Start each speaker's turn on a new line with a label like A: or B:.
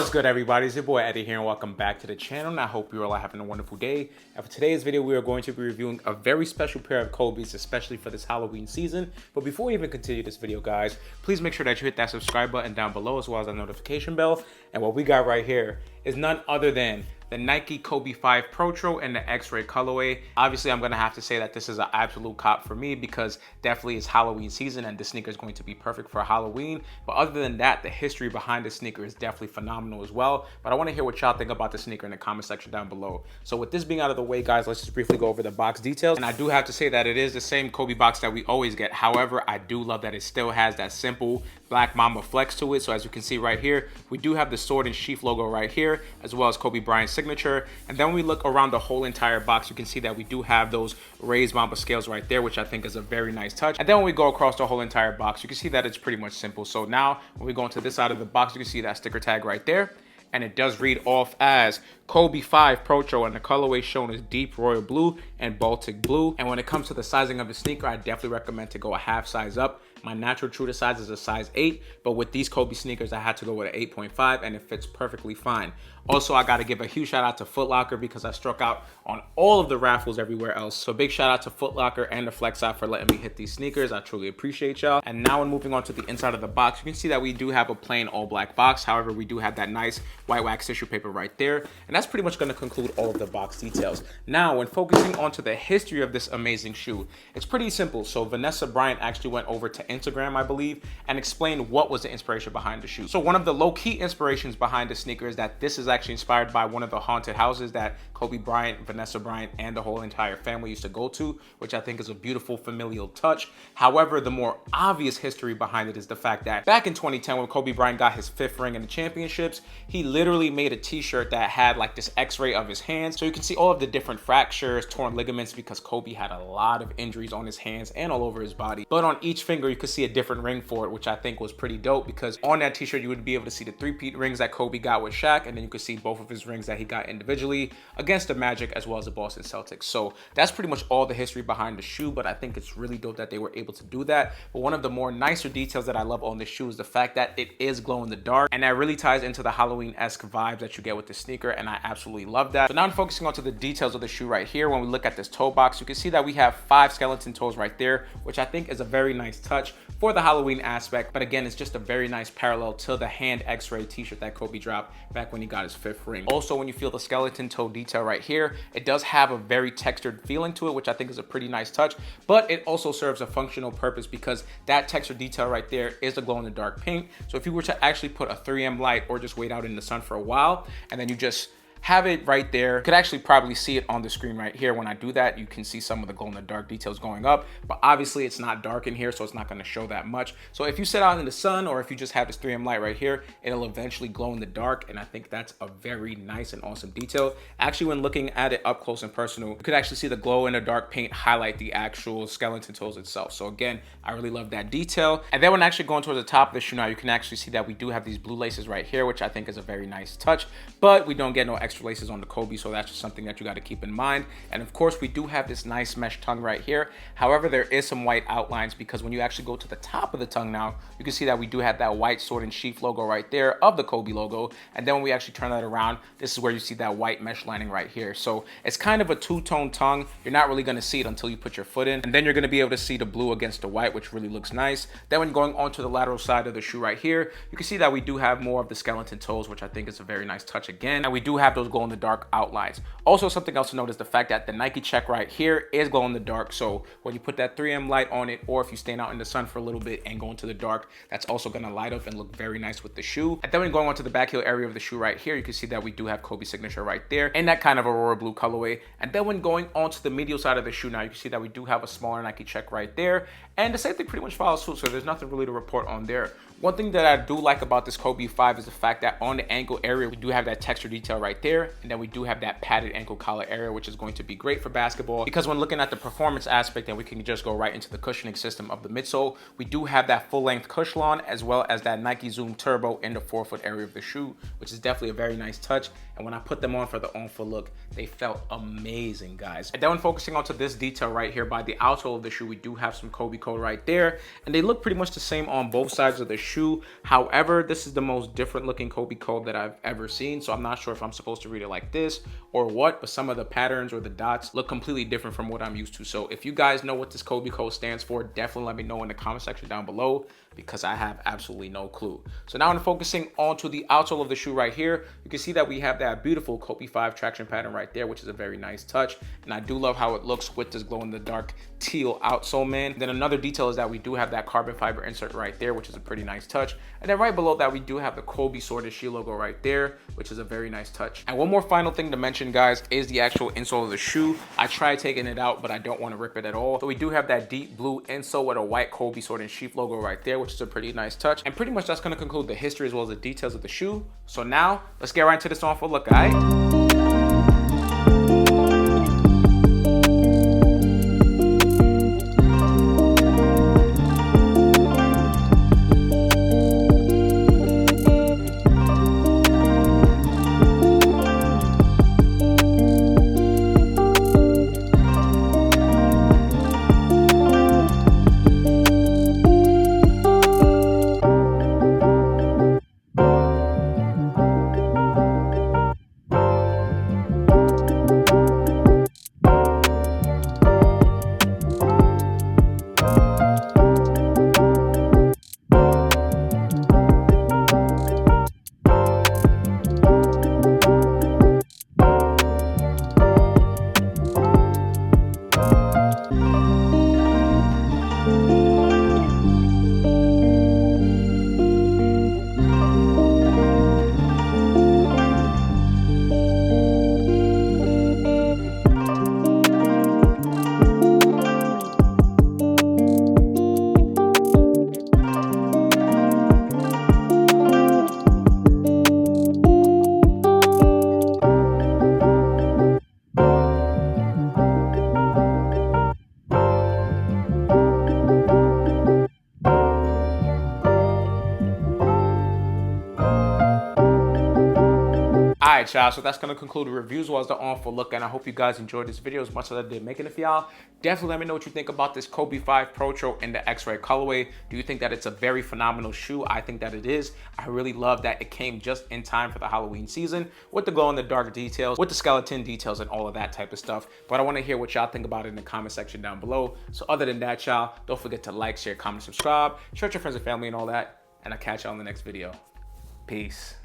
A: What's good, everybody? It's your boy Eddie here, and welcome back to the channel. And I hope you're all having a wonderful day. And for today's video, we are going to be reviewing a very special pair of Kobe's, especially for this Halloween season. But before we even continue this video, guys, please make sure that you hit that subscribe button down below, as well as that notification bell. And what we got right here is none other than the Nike Kobe 5 Protro and the X-Ray colorway. Obviously, I'm gonna have to say that this is an absolute cop for me because definitely it's Halloween season and this sneaker is going to be perfect for Halloween. But other than that, the history behind the sneaker is definitely phenomenal as well. But I wanna hear what y'all think about the sneaker in the comment section down below. So with this being out of the way, guys, let's just briefly go over the box details. And I do have to say that it is the same Kobe box that we always get. However, I do love that it still has that simple Black Mamba flex to it. So as you can see right here, we do have the sword and sheath logo right here, as well as Kobe Bryant's signature. And then when we look around the whole entire box, you can see that we do have those raised Mamba scales right there, which I think is a very nice touch. And then when we go across the whole entire box, you can see that it's pretty much simple. So now when we go into this side of the box, you can see that sticker tag right there. And it does read off as Kobe 5 Protro, and the colorway shown is deep royal blue and Baltic blue. And when it comes to the sizing of the sneaker, I definitely recommend to go a half size up. My natural true to size is a size 8, but with these Kobe sneakers, I had to go with an 8.5, and it fits perfectly fine. Also, I got to give a huge shout out to Foot Locker because I struck out on all of the raffles everywhere else. So big shout out to Foot Locker and the Flex app for letting me hit these sneakers. I truly appreciate y'all. And now when moving on to the inside of the box, you can see that we do have a plain all black box. However, we do have that nice white wax tissue paper right there. And that's pretty much going to conclude all of the box details. Now, when focusing onto the history of this amazing shoe, it's pretty simple. So Vanessa Bryant actually went over to Instagram, I believe, and explained what was the inspiration behind the shoe. So one of the low-key inspirations behind the sneaker is that this is actually inspired by one of the haunted houses that Kobe Bryant, Vanessa Bryant, and the whole entire family used to go to, which I think is a beautiful familial touch. However, the more obvious history behind it is the fact that back in 2010, when Kobe Bryant got his 5th ring in the championships, he literally made a t-shirt that had like this x-ray of his hands. So you can see all of the different fractures, torn ligaments, because Kobe had a lot of injuries on his hands and all over his body. But on each finger, you could see a different ring for it, which I think was pretty dope, because on that t-shirt, you would be able to see the 3-peat rings that Kobe got with Shaq, and then you could see both of his rings that he got individually against the Magic as well as the Boston Celtics. So that's pretty much all the history behind the shoe, but I think it's really dope that they were able to do that. But one of the more nicer details that I love on this shoe is the fact that it is glow in the dark, and that really ties into the Halloween-esque vibes that you get with the sneaker, and I absolutely love that. So now I'm focusing on to the details of the shoe right here. When we look at this toe box, you can see that we have 5 skeleton toes right there, which I think is a very nice touch for the Halloween aspect. But again, it's just a very nice parallel to the hand x-ray t-shirt that Kobe dropped back when he got his 5th ring. Also, when you feel the skeleton toe detail right here, it does have a very textured feeling to it, which I think is a pretty nice touch, but it also serves a functional purpose because that textured detail right there is a glow in the dark pink. So if you were to actually put a 3M light or just wait out in the sun for a while, and then you just have it right there, you could actually probably see it on the screen right here. When I do that, you can see some of the glow in the dark details going up, but obviously it's not dark in here, so it's not going to show that much. So if you sit out in the sun, or if you just have this 3M light right here, it'll eventually glow in the dark, and I think that's a very nice and awesome detail. Actually, when looking at it up close and personal, you could actually see the glow in the dark paint highlight the actual skeleton toes itself. So again, I really love that detail. And then when actually going towards the top of the shoe now, you can actually see that we do have these blue laces right here, which I think is a very nice touch, but we don't get no extra laces on the Kobe, so that's just something that you got to keep in mind. And of course, we do have this nice mesh tongue right here. However, there is some white outlines, because when you actually go to the top of the tongue now, you can see that we do have that white sword and sheath logo right there of the Kobe logo. And then when we actually turn that around, this is where you see that white mesh lining right here. So it's kind of a two-tone tongue. You're not really going to see it until you put your foot in, and then you're going to be able to see the blue against the white, which really looks nice. Then when going onto the lateral side of the shoe right here, you can see that we do have more of the skeleton toes, which I think is a very nice touch again. And we do have those glow in the dark outlines. Also, something else to note is the fact that the Nike check right here is glow in the dark. So when you put that 3M light on it, or if you stand out in the sun for a little bit and go into the dark, that's also going to light up and look very nice with the shoe. And then when going onto the back heel area of the shoe right here, you can see that we do have Kobe signature right there in that kind of aurora blue colorway. And then when going onto the medial side of the shoe now, you can see that we do have a smaller Nike check right there, and the same thing pretty much follows suit, so there's nothing really to report on there. One thing that I do like about this Kobe 5 is the fact that on the ankle area, we do have that texture detail right there. there. And then we do have that padded ankle collar area, which is going to be great for basketball, because when looking at the performance aspect, then we can just go right into the cushioning system of the midsole. We do have that full length Cushlon, as well as that Nike Zoom Turbo in the forefoot area of the shoe, which is definitely a very nice touch. And when I put them on for the on-foot look, they felt amazing, guys. And then when focusing onto this detail right here by the outsole of the shoe, we do have some Kobe code right there, and they look pretty much the same on both sides of the shoe. However, this is the most different looking Kobe code that I've ever seen, so I'm not sure if I'm supposed to read it like this or what, but some of the patterns or the dots look completely different from what I'm used to. So if you guys know what this Kobe code stands for, definitely let me know in the comment section down below, because I have absolutely no clue. So now I'm focusing onto the outsole of the shoe right here. You can see that we have that beautiful Kobe 5 traction pattern right there, which is a very nice touch. And I do love how it looks with this glow in the dark teal outsole, man. Then another detail is that we do have that carbon fiber insert right there, which is a pretty nice touch. And then right below that, we do have the Kobe Sword and Shield logo right there, which is a very nice touch. And one more final thing to mention, guys, is the actual insole of the shoe. I tried taking it out, but I don't want to rip it at all. So we do have that deep blue insole with a white Kobe Sword and Sheath logo right there, which is a pretty nice touch. And pretty much that's going to conclude the history as well as the details of the shoe. So now let's get right into this on-foot look, all right? All right, y'all, so that's going to conclude the review as well as the on-foot look, and I hope you guys enjoyed this video as much as I did making it for y'all. Definitely let me know what you think about this Kobe 5 Protro in the X-Ray colorway. Do you think that it's a very phenomenal shoe? I think that it is. I really love that it came just in time for the Halloween season with the glow-in-the-dark details, with the skeleton details, and all of that type of stuff. But I want to hear what y'all think about it in the comment section down below. So other than that, y'all, don't forget to like, share, comment, subscribe, share with your friends and family and all that, and I'll catch y'all in the next video. Peace.